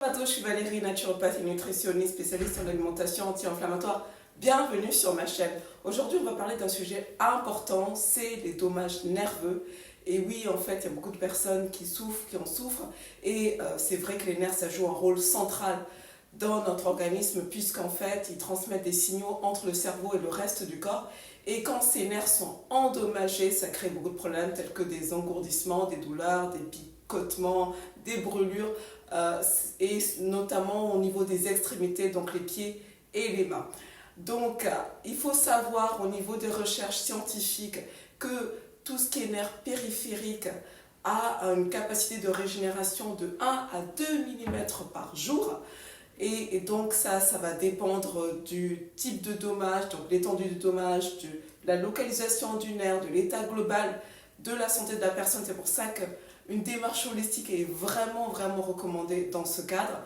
Bonjour à tous, je suis Valérie, naturopathe et nutritionniste spécialiste en alimentation anti-inflammatoire. Bienvenue sur ma chaîne. Aujourd'hui, on va parler d'un sujet important, c'est les dommages nerveux. Et oui, en fait, il y a beaucoup de personnes qui en souffrent. Et c'est vrai que les nerfs, ça joue un rôle central dans notre organisme, puisqu'en fait, ils transmettent des signaux entre le cerveau et le reste du corps. Et quand ces nerfs sont endommagés, ça crée beaucoup de problèmes tels que des engourdissements, des douleurs, des picotements, des brûlures, et notamment au niveau des extrémités, donc les pieds et les mains. Donc, il faut savoir au niveau des recherches scientifiques que tout ce qui est nerf périphérique a une capacité de régénération de 1 à 2 mm par jour. Et donc ça va dépendre du type de dommage, donc l'étendue du dommage, de la localisation du nerf, de l'état global de la santé de la personne. C'est pour ça qu'une démarche holistique est vraiment recommandée dans ce cadre.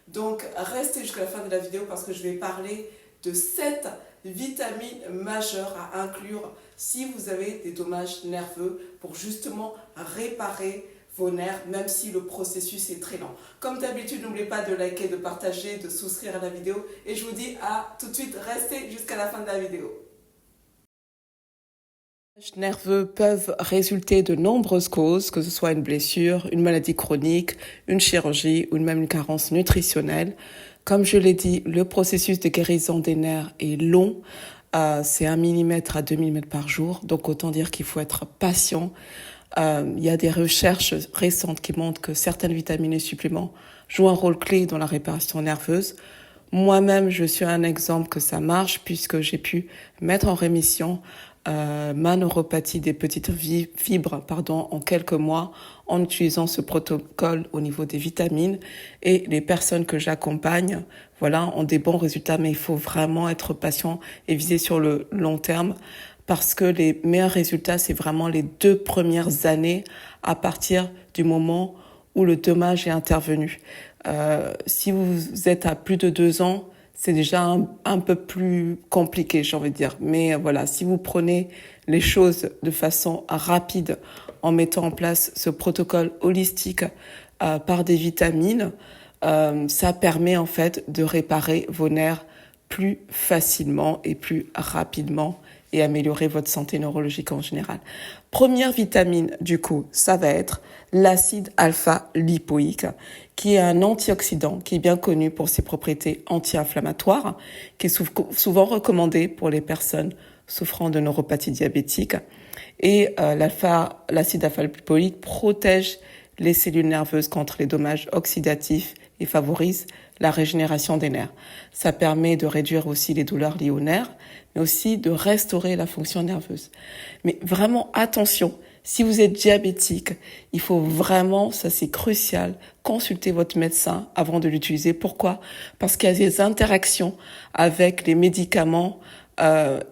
Donc restez jusqu'à la fin de la vidéo parce que je vais parler de 7 vitamines majeures à inclure si vous avez des dommages nerveux pour justement réparer vos nerfs, même si le processus est très lent. Comme d'habitude, n'oubliez pas de liker, de partager, de souscrire à la vidéo. Et je vous dis à tout de suite, restez jusqu'à la fin de la vidéo. Les dommages nerveux peuvent résulter de nombreuses causes, que ce soit une blessure, une maladie chronique, une chirurgie ou même une carence nutritionnelle. Comme je l'ai dit, le processus de guérison des nerfs est long. C'est 1 mm à 2 mm par jour. Donc autant dire qu'il faut être patient. Il y a des recherches récentes qui montrent que certaines vitamines et suppléments jouent un rôle clé dans la réparation nerveuse. Moi-même, je suis un exemple que ça marche puisque j'ai pu mettre en rémission ma neuropathie des petites fibres en quelques mois en utilisant ce protocole au niveau des vitamines. Et les personnes que j'accompagne, ont des bons résultats, mais il faut vraiment être patient et viser sur le long terme. Parce que les meilleurs résultats, c'est vraiment les 2 premières années à partir du moment où le dommage est intervenu. Si vous êtes à plus de 2 ans, c'est déjà un peu plus compliqué, j'ai envie de dire. Mais si vous prenez les choses de façon rapide en mettant en place ce protocole holistique par des vitamines, ça permet en fait de réparer vos nerfs plus facilement et plus rapidement et améliorer votre santé neurologique en général. Première vitamine, du coup, ça va être l'acide alpha-lipoïque, qui est un antioxydant, qui est bien connu pour ses propriétés anti-inflammatoires, qui est souvent recommandé pour les personnes souffrant de neuropathie diabétique. Et l'acide alpha-lipoïque protège les cellules nerveuses contre les dommages oxydatifs et favorise la régénération des nerfs. Ça permet de réduire aussi les douleurs liées aux nerfs, mais aussi de restaurer la fonction nerveuse. Mais vraiment, attention, si vous êtes diabétique, il faut vraiment, ça c'est crucial, consulter votre médecin avant de l'utiliser. Pourquoi ? Parce qu'il y a des interactions avec les médicaments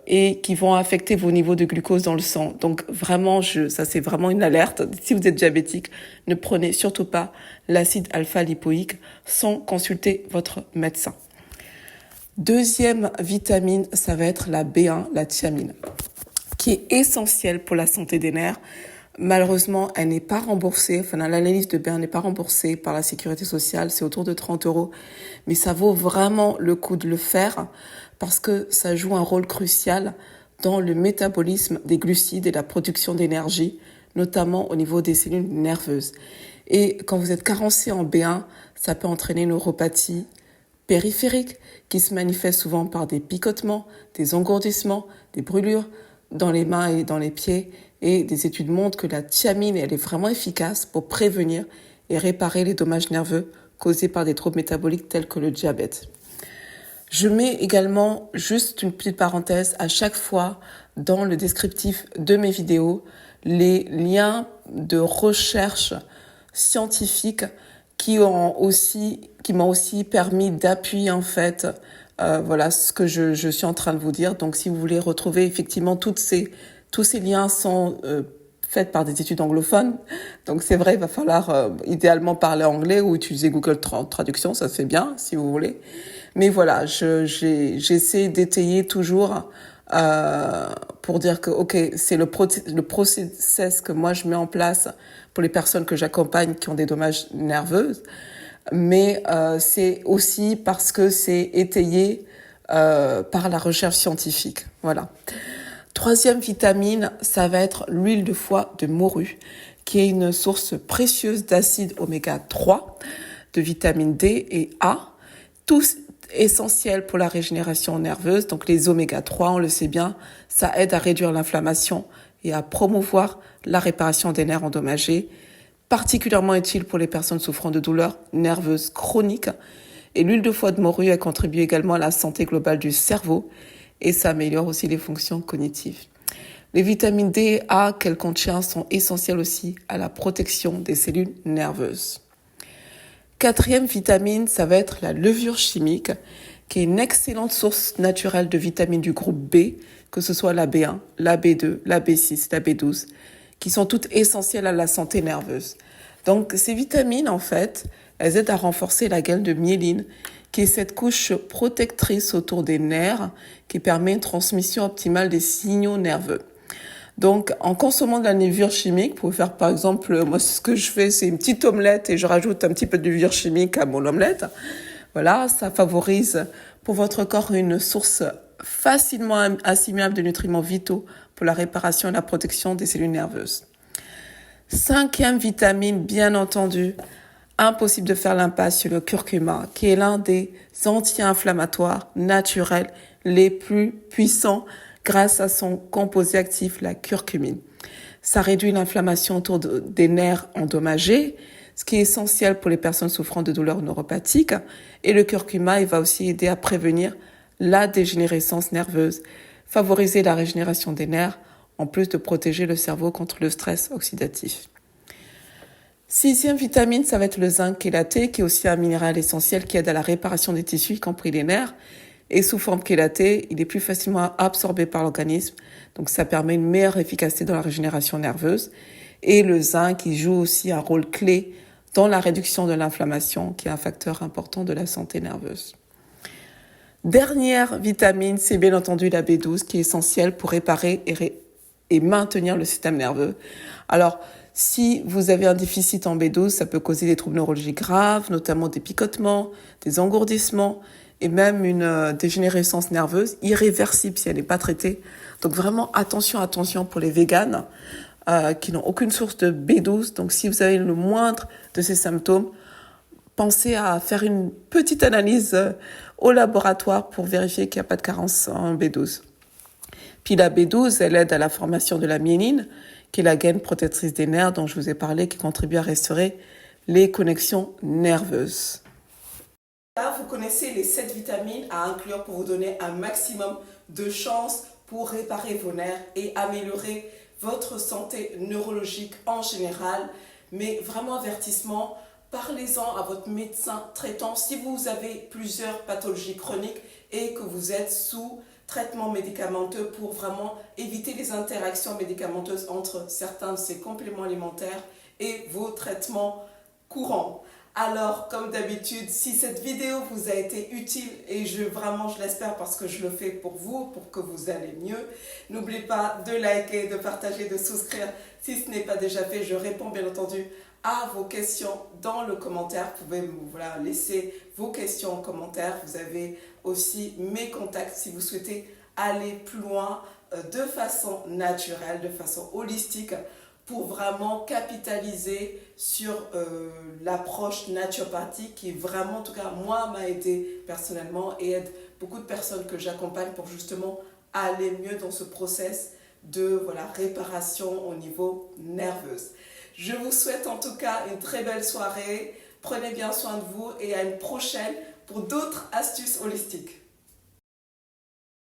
et qui vont affecter vos niveaux de glucose dans le sang. Donc vraiment, ça c'est vraiment une alerte. Si vous êtes diabétique, ne prenez surtout pas l'acide alpha-lipoïque sans consulter votre médecin. Deuxième vitamine, ça va être la B1, la thiamine, qui est essentielle pour la santé des nerfs. Malheureusement, elle n'est pas remboursée. L'analyse de B1 n'est pas remboursée par la sécurité sociale. C'est autour de 30 €. Mais ça vaut vraiment le coup de le faire parce que ça joue un rôle crucial dans le métabolisme des glucides et la production d'énergie, notamment au niveau des cellules nerveuses. Et quand vous êtes carencé en B1, ça peut entraîner une neuropathie périphérique qui se manifeste souvent par des picotements, des engourdissements, des brûlures dans les mains et dans les pieds. Et des études montrent que la thiamine, elle est vraiment efficace pour prévenir et réparer les dommages nerveux causés par des troubles métaboliques tels que le diabète. Je mets également juste une petite parenthèse à chaque fois dans le descriptif de mes vidéos les liens de recherche scientifique qui m'ont aussi permis d'appuyer en fait ce que je suis en train de vous dire. Donc si vous voulez retrouver effectivement tous ces liens sont faits par des études anglophones. Donc c'est vrai, il va falloir idéalement parler anglais ou utiliser Google Traduction, ça se fait bien si vous voulez. Mais voilà, j'essaie d'étayer toujours pour dire que c'est le process que moi je mets en place pour les personnes que j'accompagne qui ont des dommages nerveux. mais c'est aussi parce que c'est étayé par la recherche scientifique. Voilà. Troisième vitamine, ça va être l'huile de foie de morue, qui est une source précieuse d'acide oméga 3, de vitamine D et A, tous essentiels pour la régénération nerveuse. Donc les oméga 3, on le sait bien, ça aide à réduire l'inflammation et à promouvoir la réparation des nerfs endommagés, particulièrement utile pour les personnes souffrant de douleurs nerveuses chroniques. Et l'huile de foie de morue, elle contribue également à la santé globale du cerveau et ça améliore aussi les fonctions cognitives. Les vitamines D et A qu'elle contient sont essentielles aussi à la protection des cellules nerveuses. Quatrième vitamine, ça va être la levure chimique, qui est une excellente source naturelle de vitamines du groupe B, que ce soit la B1, la B2, la B6, la B12, qui sont toutes essentielles à la santé nerveuse. Donc ces vitamines, en fait, elles aident à renforcer la gaine de myéline, qui est cette couche protectrice autour des nerfs qui permet une transmission optimale des signaux nerveux. Donc, en consommant de la levure chimique, vous pouvez faire par exemple, moi ce que je fais, c'est une petite omelette et je rajoute un petit peu de levure chimique à mon omelette. Voilà, ça favorise pour votre corps une source facilement assimilable de nutriments vitaux pour la réparation et la protection des cellules nerveuses. Cinquième vitamine, bien entendu, impossible de faire l'impasse sur le curcuma, qui est l'un des anti-inflammatoires naturels les plus puissants grâce à son composé actif, la curcumine. Ça réduit l'inflammation autour des nerfs endommagés, ce qui est essentiel pour les personnes souffrant de douleurs neuropathiques. Et le curcuma, il va aussi aider à prévenir la dégénérescence nerveuse, favoriser la régénération des nerfs, en plus de protéger le cerveau contre le stress oxydatif. Sixième vitamine, ça va être le zinc chélaté, qui est aussi un minéral essentiel qui aide à la réparation des tissus, y compris les nerfs. Et sous forme chélatée, il est plus facilement absorbé par l'organisme, donc ça permet une meilleure efficacité dans la régénération nerveuse. Et le zinc, il joue aussi un rôle clé dans la réduction de l'inflammation, qui est un facteur important de la santé nerveuse. Dernière vitamine, c'est bien entendu la B12, qui est essentielle pour réparer et maintenir le système nerveux. Alors, si vous avez un déficit en B12, ça peut causer des troubles neurologiques graves, notamment des picotements, des engourdissements et même une dégénérescence nerveuse irréversible si elle n'est pas traitée. Donc vraiment, attention pour les véganes qui n'ont aucune source de B12. Donc si vous avez le moindre de ces symptômes, pensez à faire une petite analyse au laboratoire pour vérifier qu'il n'y a pas de carence en B12. Puis la B12, elle aide à la formation de la myéline, qui est la gaine protectrice des nerfs dont je vous ai parlé, qui contribue à restaurer les connexions nerveuses. Là, vous connaissez les 7 vitamines à inclure pour vous donner un maximum de chances pour réparer vos nerfs et améliorer votre santé neurologique en général. Mais vraiment avertissement, parlez-en à votre médecin traitant si vous avez plusieurs pathologies chroniques et que vous êtes sous traitement médicamenteux pour vraiment éviter les interactions médicamenteuses entre certains de ces compléments alimentaires et vos traitements courants. Alors, comme d'habitude, si cette vidéo vous a été utile, et je l'espère parce que je le fais pour vous, pour que vous allez mieux, n'oubliez pas de liker, de partager, de souscrire si ce n'est pas déjà fait. Je réponds bien entendu à vos questions dans le commentaire. Vous pouvez laisser vos questions en commentaire. Vous avez aussi mes contacts si vous souhaitez aller plus loin de façon naturelle, de façon holistique, pour vraiment capitaliser sur l'approche naturopathique qui vraiment, en tout cas moi, m'a aidé personnellement et aide beaucoup de personnes que j'accompagne pour justement aller mieux dans ce process de réparation au niveau nerveux. Je vous souhaite en tout cas une très belle soirée, prenez bien soin de vous et à une prochaine pour d'autres astuces holistiques.